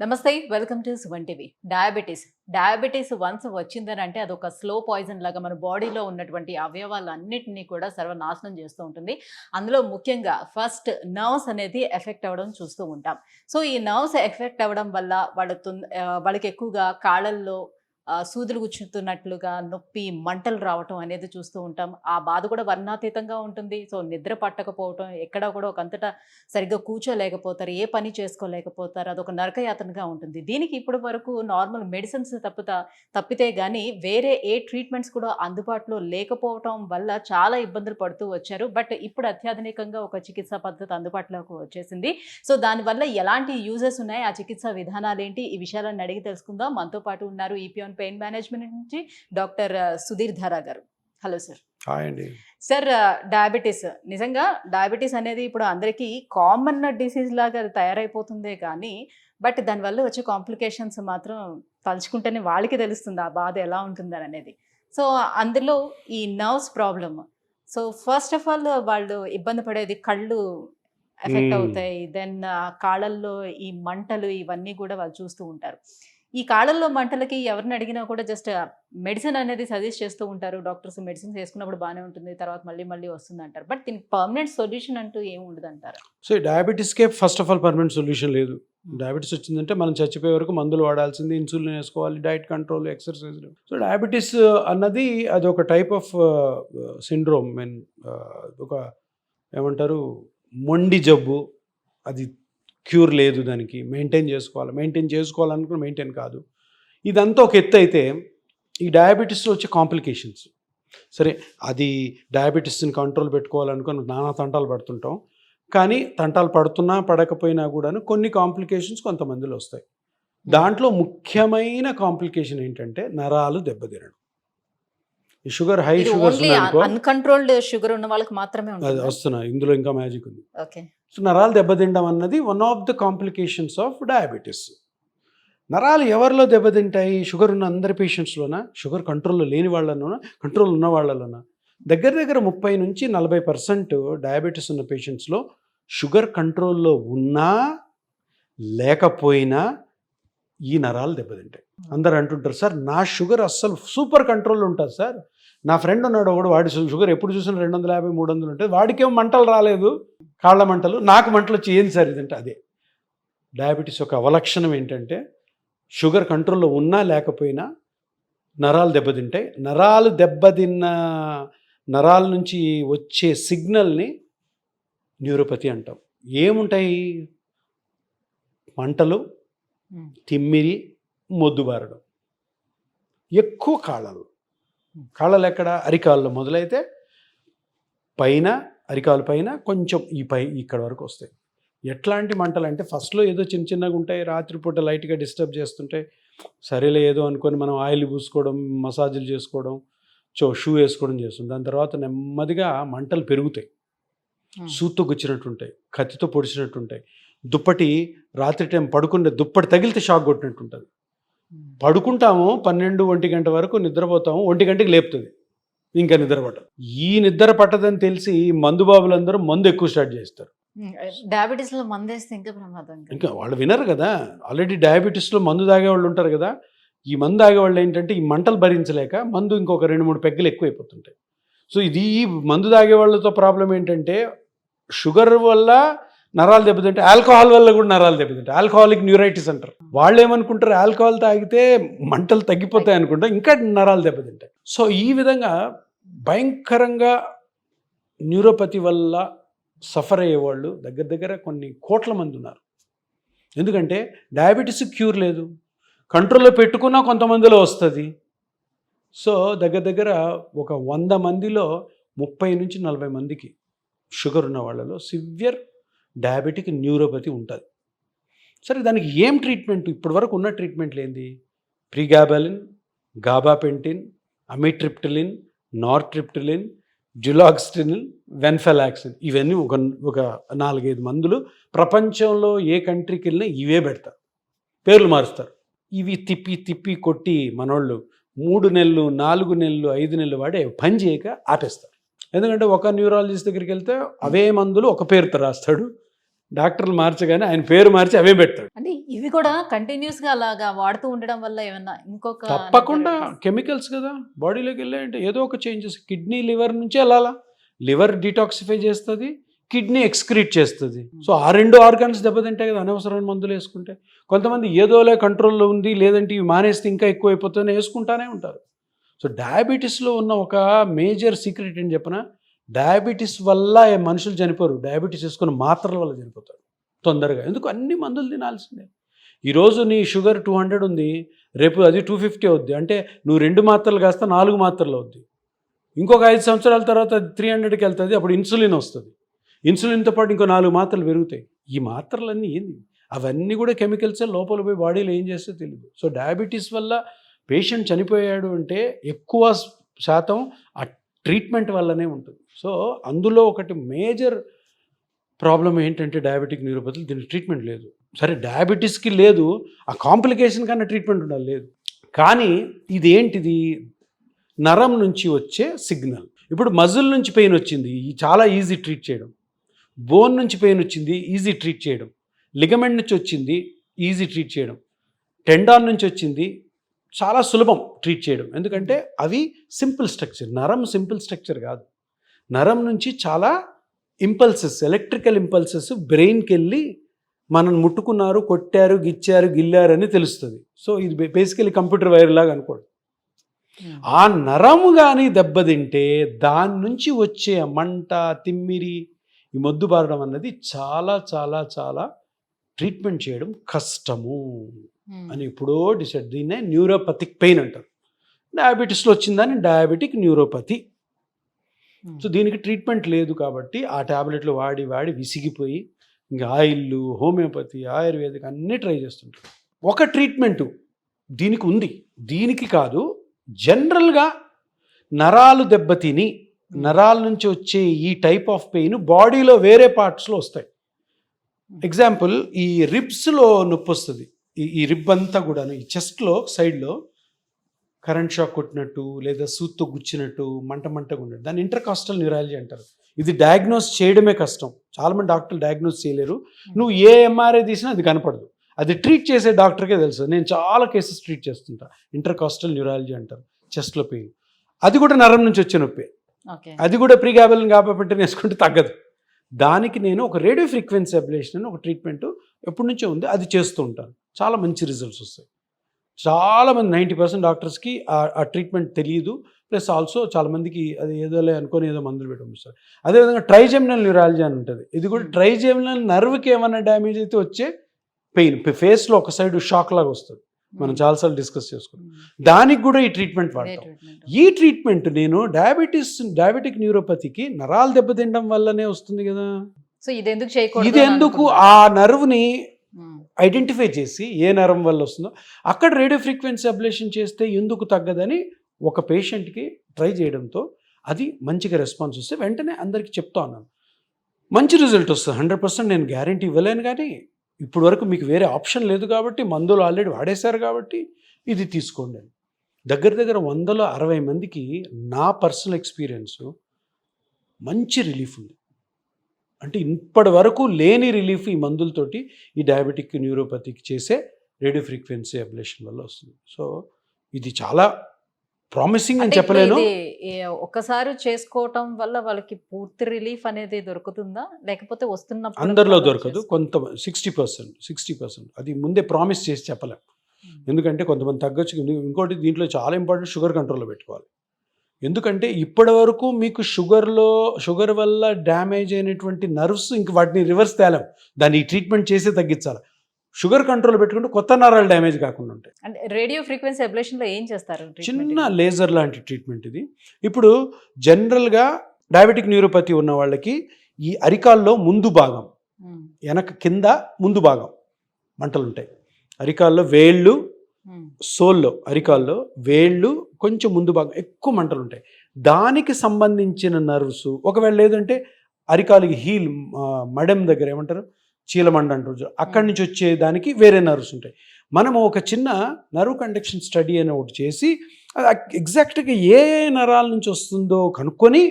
నమస్తే, welcome to Suman TV. Diabetes once వచ్చిందని అంటే అదొక స్లో పాయిజన్ లాగా మన బాడీలో ఉన్నటువంటి అవయవాలన్నిటినీ కూడా సర్వనాశనం చేస్తూ ఉంటుంది. అందులో ముఖ్యంగా ఫస్ట్ నర్వ్స్ అనేది ఎఫెక్ట్ అవ్వడం చూస్తూ ఉంటాం. సో ఈ నర్వ్స్ ఎఫెక్ట్ అవ్వడం వల్ల వాళ్ళకి ఎక్కువగా కాళ్ళల్లో సూదులు గుచ్చుతున్నట్లుగా నొప్పి, మంటలు రావటం అనేది చూస్తూ ఉంటాం. ఆ బాధ కూడా వర్ణాతీతంగా ఉంటుంది. సో నిద్ర పట్టకపోవటం, ఎక్కడా కూడా ఒకంతటా సరిగ్గా కూర్చోలేకపోతారు, ఏ పని చేసుకోలేకపోతారు. అదొక నరకయాతనగా ఉంటుంది. దీనికి ఇప్పటి వరకు నార్మల్ మెడిసిన్స్ తప్పితే గానీ వేరే ఏ ట్రీట్మెంట్స్ కూడా అందుబాటులో లేకపోవటం వల్ల చాలా ఇబ్బందులు పడుతూ వచ్చారు. బట్ ఇప్పుడు అత్యాధునికంగా ఒక చికిత్సా పద్ధతి అందుబాటులోకి వచ్చేసింది. సో దానివల్ల ఎలాంటి యూజెస్ ఉన్నాయి, ఆ చికిత్సా విధానాలేంటి, ఈ విషయాలన్నీ అడిగి తెలుసుకుందాం. మనతో పాటు ఉన్నారు ఈపీఆన్ పెయిన్ మేనేజ్మెంట్ నుంచి డాక్టర్ సుధీర్ ధారా గారు. Hello sir. హాయ్ అండి. సార్, నిజంగా డయాబెటీస్ అనేది ఇప్పుడు అందరికీ కామన్ డిసీజ్ లాగా అది తయారైపోతుందే కానీ బట్ దానివల్ల వచ్చే కాంప్లికేషన్స్ మాత్రం తలుచుకుంటేనే వాళ్ళకి తెలుస్తుంది ఆ బాధ ఎలా ఉంటుందని అనేది. సో అందులో ఈ nerves problem. So first of all వాళ్ళు ఇబ్బంది పడేది కళ్ళు ఎఫెక్ట్ అవుతాయి. దెన్ కాళ్ళల్లో ఈ మంటలు ఇవన్నీ కూడా వాళ్ళు చూస్తూ ఉంటారు. ఈ కాళ్ళల్లో మంటలకి ఎవరిని అడిగినా కూడా జస్ట్ మెడిసిన్ అనేది సజెస్ట్ చేస్తూ ఉంటారు. డాక్టర్స్ మెడిసిన్స్ వేసుకున్నప్పుడు బాగానే ఉంటుంది, తర్వాత మళ్ళీ మళ్ళీ వస్తుంది అంటారు. బట్ దీనికి పర్మనెంట్ సొల్యూషన్ అంటూ ఏమి ఉండదు అంటారు. సో డయాబెటీస్కే first of all permanent solution లేదు. డయాబెటీస్ వచ్చిందంటే మనం చచ్చిపోయే వరకు మందులు వాడాల్సింది, ఇన్సులిన్ వేసుకోవాలి, diet control, exercise. So diabetes అన్నది అది ఒక టైప్ ఆఫ్ సిండ్రోమ్. ఒక ఏమంటారు, మొండి జబ్బు. అది క్యూర్ లేదు, దానికి మెయింటైన్ చేసుకోవాలనుకున్న మెయింటైన్ కాదు. ఇదంతా ఒక ఎత్తు అయితే ఈ డయాబెటీస్లో వచ్చే కాంప్లికేషన్స్, సరే అది డయాబెటీస్ని కంట్రోల్ పెట్టుకోవాలనుకుని నానా తంటాలు పడుతుంటాం. కానీ తంటాలు పడుతున్నా పడకపోయినా కూడాను కొన్ని కాంప్లికేషన్స్ కొంతమందిలో వస్తాయి. దాంట్లో ముఖ్యమైన కాంప్లికేషన్ ఏంటంటే నరాలు దెబ్బతినడం. ఈ sugar, high sugars uncontrolled sugar ఉన్న వాళ్ళకి మాత్రమే వస్తున్నాయి. ఇందులో ఇంకా మ్యాజిక్ ఉంది. ఓకే. సో నరాలు దెబ్బతిండడం అన్నది one of the complications of diabetes. నరాలు ఎవరిలో దెబ్బతింటాయి? షుగర్ ఉన్న అందరి పేషెంట్స్లోనా, షుగర్ కంట్రోల్లో లేని వాళ్ళలోనా, కంట్రోల్ ఉన్న వాళ్ళలోనా? దగ్గర 30-40% డయాబెటీస్ ఉన్న పేషెంట్స్లో షుగర్ కంట్రోల్లో ఉన్నా లేకపోయినా ఈ నరాలు దెబ్బతింటాయి. అందరు అంటుంటారు, సార్ నా షుగర్ అస్సలు సూపర్ కంట్రోల్లో ఉంటుంది సార్, నా ఫ్రెండ్ ఉన్నాడు ఒకడు, వాడి షుగర్ ఎప్పుడు చూసినా 250-300 ఉంటుంది, వాడికేమో మంటలు రాలేదు, కాళ్ళ మంటలు, నాకు మంటలు వచ్చి ఏంది సార్ ఇదంటే. అదే డయాబెటీస్ యొక్క అవలక్షణం ఏంటంటే షుగర్ కంట్రోల్లో ఉన్నా లేకపోయినా నరాలు దెబ్బతింటాయి. నరాలు దెబ్బతిన్న నరాల నుంచి వచ్చే సిగ్నల్ని న్యూరోపతి అంటాం. ఏముంటాయి? మంటలు, తిమ్మిరి, మొద్దుబారడం. ఎక్కువ కాళ్ళలు ఎక్కడ? అరికాల్లో మొదలైతే పైన, అరికాలు పైన కొంచెం ఇక్కడ వరకు వస్తాయి. ఎట్లాంటి మంటలు అంటే ఫస్ట్లో ఏదో చిన్నగా ఉంటాయి, రాత్రిపూట లైట్గా డిస్టర్బ్ చేస్తుంటాయి, సరేలే ఏదో అనుకొని మనం ఆయిల్ పూసుకోవడం, మసాజులు చేసుకోవడం, షూ వేసుకోవడం చేస్తుంది. దాని తర్వాత నెమ్మదిగా మంటలు పెరుగుతాయి, సూత్తో గుచ్చినట్టుంటాయి, కత్తితో పొడిచినట్టుంటాయి. దుప్పటి రాత్రి టైం పడుకుంటే దుప్పటి తగిలితే షాక్ కొట్టినట్టుంటుంది. పడుకుంటాము 12-1 గంట వరకు నిద్రపోతాము, 1 గంటకి లేపుతుంది, ఇంకా నిద్ర పట్టదు. ఈ నిద్ర పట్టదని తెలిసి మందు బాబులందరూ మందు ఎక్కువ స్టార్ట్ చేస్తారు. డయాబెటీస్లో మందు వేస్తే ఇంకా ప్రమాదం. ఇంకా వాళ్ళు వినరు కదా, ఆల్రెడీ డయాబెటీస్లో మందు తాగేవాళ్ళు ఉంటారు కదా. ఈ మందు తాగేవాళ్ళు ఏంటంటే ఈ మంటలు భరించలేక మందు ఇంకొక 2-3 పెగ్గులు ఎక్కువైపోతుంటాయి. సో ఇది ఈ మందు తాగేవాళ్ళతో ప్రాబ్లం ఏంటంటే షుగర్ వల్ల నరాలు దెబ్బతింటాయి, ఆల్కహాల్ వల్ల కూడా నరాలు దెబ్బతింటాయి. ఆల్కహాలిక్ న్యూరైటిస్ అంటారు. వాళ్ళు ఏమనుకుంటారు, ఆల్కహాల్ తాగితే మంటలు తగ్గిపోతాయి అనుకుంటా, ఇంకా నరాలు దెబ్బతింటాయి. సో ఈ విధంగా భయంకరంగా న్యూరోపతి వల్ల సఫర్ అయ్యేవాళ్ళు దగ్గర కొన్ని కోట్ల మంది ఉన్నారు. ఎందుకంటే డయాబెటీస్ క్యూర్ లేదు, కంట్రోల్లో పెట్టుకున్నా కొంతమందిలో వస్తుంది. సో దగ్గర ఒక 100 మందిలో 30-40 మందికి షుగర్ ఉన్న వాళ్ళలో సివియర్ డయాబెటిక్ న్యూరోపతి ఉంటుంది. సరే దానికి ఏం ట్రీట్మెంట్? ఇప్పటి వరకు ఉన్న ట్రీట్మెంట్లు ఏంది? ప్రీగాబాలిన్, గాబాపెంటిన్, అమిట్రిప్టిలిన్, నార్ట్రిప్టిలిన్, డ్యులాక్సినిన్, వెన్ఫెలాక్సిన్, ఇవన్నీ ఒక 4-5 మందులు ప్రపంచంలో ఏ కంట్రీకి వెళ్ళినా ఇవే పెడతారు, పేర్లు మారుస్తారు. ఇవి తిప్పి కొట్టి మనోళ్ళు 3 నెలలు, 4 నెలలు, 5 నెలలు వాడే పని చేయక ఆపేస్తారు. ఎందుకంటే ఒక న్యూరాలజిస్ట్ దగ్గరికి వెళ్తే అవే మందులు ఒక పేరుతో రాస్తాడు, డాక్టర్లు మార్చగానే ఆయన పేరు మార్చి అవే పెడతాడు. అంటే ఇవి కూడా కంటిన్యూస్ గా అలాగా వాడుతూ ఉండడం వల్ల ఏమన్నా ఇంకొక తప్పకుండా కెమికల్స్ కదా బాడీలోకి వెళ్ళాయంటే ఏదో ఒక చేంజెస్. కిడ్నీ లివర్ నుంచి వెళ్ళాలా, లివర్ డిటాక్సిఫై చేస్తుంది, కిడ్నీ ఎక్స్క్రీట్ చేస్తుంది. సో ఆ 2 ఆర్గాన్స్ దెబ్బతింటాయి కదా అనవసరమైన మందులు వేసుకుంటే. కొంతమంది ఏదోలే కంట్రోల్లో ఉంది, లేదంటే ఇవి మానేస్తే ఇంకా ఎక్కువ అయిపోతుందని వేసుకుంటానే ఉంటారు. సో డయాబెటీస్లో ఉన్న ఒక మేజర్ సీక్రెట్ ఏంటి చెప్పనా, డయాబెటీస్ వల్ల మనుషులు చనిపోరు, డయాబెటీస్ వేసుకున్న మాత్రల వల్ల చనిపోతారు తొందరగా. ఎందుకు, అన్ని మందులు తినాల్సిందే. ఈరోజు నీ షుగర్ 200 ఉంది, రేపు అది 250 అవుద్ది. అంటే నువ్వు 2 మాత్రలు కాస్త 4 మాత్రలు అవుద్ది. ఇంకొక 5 సంవత్సరాల తర్వాత అది 300కి వెళ్తుంది. అప్పుడు ఇన్సులిన్ వస్తుంది. ఇన్సులిన్తో పాటు ఇంకో 4 మాత్రలు పెరుగుతాయి. ఈ మాత్రలన్నీ ఏంది, అవన్నీ కూడా కెమికల్సే, లోపల పోయి బాడీలో ఏం చేస్తే తెలియదు. సో డయాబెటీస్ వల్ల పేషెంట్ చనిపోయాడు అంటే ఎక్కువ శాతం ఆ ట్రీట్మెంట్ వల్లనే ఉంటుంది. సో అందులో ఒకటి మేజర్ ప్రాబ్లం ఏంటంటే డయాబెటిక్ న్యూరోపతిలు, దీనికి ట్రీట్మెంట్ లేదు. సరే డయాబెటీస్కి లేదు, ఆ కాంప్లికేషన్ కన్నా ట్రీట్మెంట్ ఉండాలి, లేదు. కానీ ఇది ఏంటిది, నరం నుంచి వచ్చే సిగ్నల్. ఇప్పుడు మజిల్ నుంచి పెయిన్ వచ్చింది, చాలా ఈజీ ట్రీట్ చేయడం. బోన్ నుంచి పెయిన్ వచ్చింది, ఈజీ ట్రీట్ చేయడం. లిగమెంట్ నుంచి వచ్చింది, ఈజీ ట్రీట్ చేయడం. టెండాన్ నుంచి వచ్చింది, చాలా సులభం ట్రీట్ చేయడం. ఎందుకంటే అవి సింపుల్ స్ట్రక్చర్. నరం సింపుల్ స్ట్రక్చర్ కాదు. నరం నుంచి చాలా ఇంపల్సెస్, ఎలక్ట్రికల్ ఇంపల్సెస్ బ్రెయిన్కి వెళ్ళి మనం ముట్టుకున్నారు, కొట్టారు, గిచ్చారు, గిల్లారు అని తెలుస్తుంది. సో ఇది బేసికలీ కంప్యూటర్ వైర్ లాగా అనుకోండి. ఆ నరము కానీ దెబ్బతింటే దాని నుంచి వచ్చే మంట, తిమ్మిరి, ఈ మొద్దు బారడం అన్నది చాలా చాలా చాలా ట్రీట్మెంట్ చేయడం కష్టము అని ఎప్పుడో డిసైడ్. దీన్నే న్యూరోపతిక్ పెయిన్ అంటారు. డయాబెటీస్లో వచ్చిందని డయాబెటిక్ న్యూరోపతి. సో దీనికి ట్రీట్మెంట్ లేదు కాబట్టి ఆ ట్యాబ్లెట్లు వాడి వాడి విసిగిపోయి ఇంకా ఆయిల్లు, హోమియోపతి, ఆయుర్వేదిక్ అన్నీ ట్రై చేస్తుంటారు. ఒక ట్రీట్మెంటు దీనికి ఉంది, దీనికి కాదు. జనరల్గా నరాలు దెబ్బతిని నరాల నుంచి వచ్చే ఈ టైప్ ఆఫ్ పెయిన్ బాడీలో వేరే పార్ట్స్లో వస్తాయి. ఎగ్జాంపుల్, ఈ రిబ్స్లో నొప్పి వస్తుంది. ఈ రిబ్ అంతా కూడాను, ఈ చెస్ట్లో సైడ్లో కరెంట్ షాక్ కొట్టినట్టు లేదా సూత్తో గుచ్చినట్టు మంటగా ఉండదు. దాన్ని ఇంటర్కాస్టల్ న్యూరాలజీ అంటారు. ఇది డయాగ్నోస్ చేయడమే కష్టం. చాలామంది డాక్టర్లు డయాగ్నోస్ చేయలేరు. నువ్వు ఏ ఎంఆర్ఐ తీసినా అది కనపడదు. అది ట్రీట్ చేసే డాక్టర్కే తెలుసు. నేను చాలా కేసెస్ ట్రీట్ చేస్తుంటా. ఇంటర్కాస్టల్ న్యూరాలజీ అంటారు. చెస్ట్లో పెయిన్, అది కూడా నరం నుంచి వచ్చే నొప్పి. అది కూడా ప్రీగాబెలిన్ గాబాపెంటిన్ వేసుకుంటే తగ్గదు. దానికి నేను ఒక రేడియో ఫ్రీక్వెన్సీ అబ్లేషన్ అని ఒక ట్రీట్మెంట్ ఎప్పటి నుంచో ఉంది, అది చేస్తూ ఉంటాను. చాలా మంచి రిజల్ట్స్ వస్తాయి. చాలామంది 90% డాక్టర్స్కి ఆ ట్రీట్మెంట్ తెలియదు. ప్లస్ ఆల్సో చాలామందికి అది ఏదోలే అనుకొని ఏదో మందులు పెట్టిస్తారు. అదేవిధంగా ట్రైజెమినల్ న్యూరాలజీ అని ఉంటుంది. ఇది కూడా ట్రైజెమినల్ నర్వ్కి ఏమైనా డ్యామేజ్ అయితే వచ్చే పెయిన్, ఫేస్లో ఒక సైడ్ షాక్ లాగా వస్తుంది. మనం చాలాసార్లు డిస్కస్ చేసుకున్నాం. దానికి కూడా ఈ ట్రీట్మెంట్ వాడతాం. ఈ ట్రీట్మెంట్ నేను డయాబెటిక్ న్యూరోపతికి నరాలు దెబ్బతినడం వల్లనే వస్తుంది కదా. సో ఇదెందుకు చేయకూడదు, ఇదెందుకు ఆ నర్వ్ని ఐడెంటిఫై చేసి ఏ నరం వల్ల వస్తుందో అక్కడ రేడియో ఫ్రీక్వెన్సీ అబ్లేషన్ చేస్తే ఎందుకు తగ్గదని ఒక పేషెంట్కి ట్రై చేయడంతో అది మంచిగా రెస్పాన్స్ వస్తే వెంటనే అందరికీ చెప్తా ఉన్నాను. మంచి రిజల్ట్ వస్తుంది. 100% నేను గ్యారంటీ ఇవ్వలేను, కానీ ఇప్పుడు వరకు మీకు వేరే ఆప్షన్ లేదు కాబట్టి, మందులు ఆల్రెడీ వాడేశారు కాబట్టి ఇది తీసుకోండి. దగ్గర 160 మందికి నా పర్సనల్ ఎక్స్పీరియన్స్ మంచి రిలీఫ్ ఉంది. అంటే ఇప్పటి వరకు లేని రిలీఫ్ ఈ మందులతోటి ఈ డయాబెటిక్ న్యూరోపతికి చేసే రేడియో ఫ్రీక్వెన్సీ అబ్లేషన్ వల్ల వస్తుంది. సో ఇది చాలా ప్రామిసింగ్ అని చెప్పలేను. ఒక్కసారి చేసుకోవటం వల్ల వాళ్ళకి పూర్తి రిలీఫ్ అనేది దొరుకుతుందా, లేకపోతే వస్తున్నప్పుడు? అందరిలో దొరకదు, కొంత 60% అది ముందే ప్రామిస్ చేసి చెప్పలేం. ఎందుకంటే కొంతమంది తగ్గొచ్చు. ఇంకోటి దీంట్లో చాలా ఇంపార్టెంట్, షుగర్ కంట్రోల్లో పెట్టుకోవాలి. ఎందుకంటే ఇప్పటి వరకు మీకు షుగర్ వల్ల డ్యామేజ్ అయినటువంటి నర్వ్స్ ఇంక వాటిని రివర్స్ తేలేం, దాన్ని ట్రీట్మెంట్ చేసే తగ్గించాలి. షుగర్ కంట్రోల్ పెట్టుకుంటే కొత్త నరాలు డ్యామేజ్ కాకుండా ఉంటాయి. అంటే రేడియో ఫ్రీక్వెన్సీ అబ్లేషన్లో ఏం చేస్తారు? చిన్న లేజర్ లాంటి ట్రీట్మెంట్ ఇది. ఇప్పుడు జనరల్గా డయాబెటిక్ న్యూరోపతి ఉన్న వాళ్ళకి ఈ అరికాల్లో ముందు భాగం, వెనక కింద ముందు భాగం మంటలు ఉంటాయి. అరికాల్లో వేళ్ళు, సోల్లో అరికాల్లో వేళ్ళు కొంచెం ముందు భాగం ఎక్కువ మంటలు ఉంటాయి. దానికి సంబంధించిన నర్వ్స్, ఒకవేళ లేదంటే అరికాలికి హీల్ మడెం దగ్గర ఏమంటారు, చీలమండ అంటారు, అక్కడి నుంచి వచ్చే దానికి వేరే నర్వ్స్ ఉంటాయి. మనము ఒక చిన్న నర్వ్ కండక్షన్ స్టడీ అని ఒకటి చేసి ఎగ్జాక్ట్గా ఏ నరాల నుంచి వస్తుందో కనుక్కొని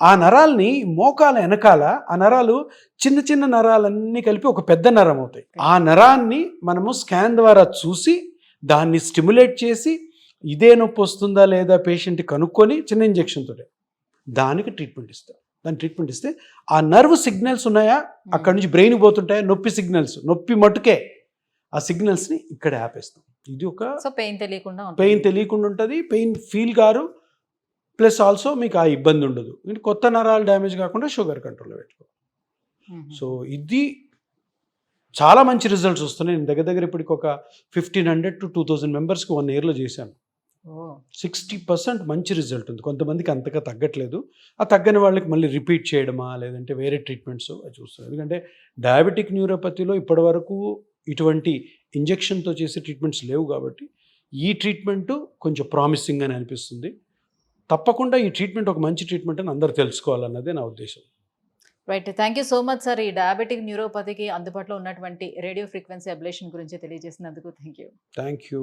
ఆ నరాల్ని మోకాల వెనకాల ఆ నరాలు చిన్న చిన్న నరాలన్నీ కలిపి ఒక పెద్ద నరం అవుతాయి. ఆ నరాన్ని మనము స్కాన్ ద్వారా చూసి దాన్ని స్టిమ్యులేట్ చేసి ఇదే నొప్పి వస్తుందా లేదా పేషెంట్ కనుక్కొని చిన్న ఇంజెక్షన్ తోటే దానికి ట్రీట్మెంట్ ఇస్తారు. దాని ట్రీట్మెంట్ ఇస్తే ఆ నర్వ్ సిగ్నల్స్ ఉన్నాయా అక్కడి నుంచి బ్రెయిన్ పోతుంటాయా నొప్పి సిగ్నల్స్, నొప్పి మట్టుకే ఆ సిగ్నల్స్ని ఇక్కడ ఆపేస్తాం. ఇది ఒక సో పెయిన్ తెలియకుండా పెయిన్ తెలియకుండా ఉంటుంది, pain feel car, plus also మీకు ఆ ఇబ్బంది ఉండదు. ఇది కొత్త నరాలు డ్యామేజ్ కాకుండా షుగర్ కంట్రోల్లో పెట్టుకో. సో ఇది చాలా మంచి రిజల్ట్స్ వస్తున్నాయి. నేను దగ్గర ఇప్పటికి ఒక 1500 to 2000 మెంబర్స్కి 1 yearలో చేశాను. 60% మంచి రిజల్ట్ ఉంది. కొంతమందికి అంతగా తగ్గట్లేదు. ఆ తగ్గని వాళ్ళకి మళ్ళీ రిపీట్ చేయడమా లేదంటే వేరే ట్రీట్మెంట్స్ అది చూస్తారు. ఎందుకంటే డయాబెటిక్ న్యూరోపతిలో ఇప్పటివరకు ఇటువంటి ఇంజెక్షన్తో చేసే ట్రీట్మెంట్స్ లేవు కాబట్టి ఈ ట్రీట్మెంట్ కొంచెం ప్రామిసింగ్ అని అనిపిస్తుంది. తప్పకుండా ఈ ట్రీట్మెంట్ ఒక మంచి ట్రీట్మెంట్ అని అందరూ తెలుసుకోవాలన్నదే నా ఉద్దేశం. Right, thank you so much sir. ఈ డయాబెటిక్ న్యూరోపతికి అందుబాటులో ఉన్నటువంటి రేడియో ఫ్రీక్వెన్సీ అబ్లేషన్ గురించి తెలియజేసినందుకు థ్యాంక్ యూ. Thank you.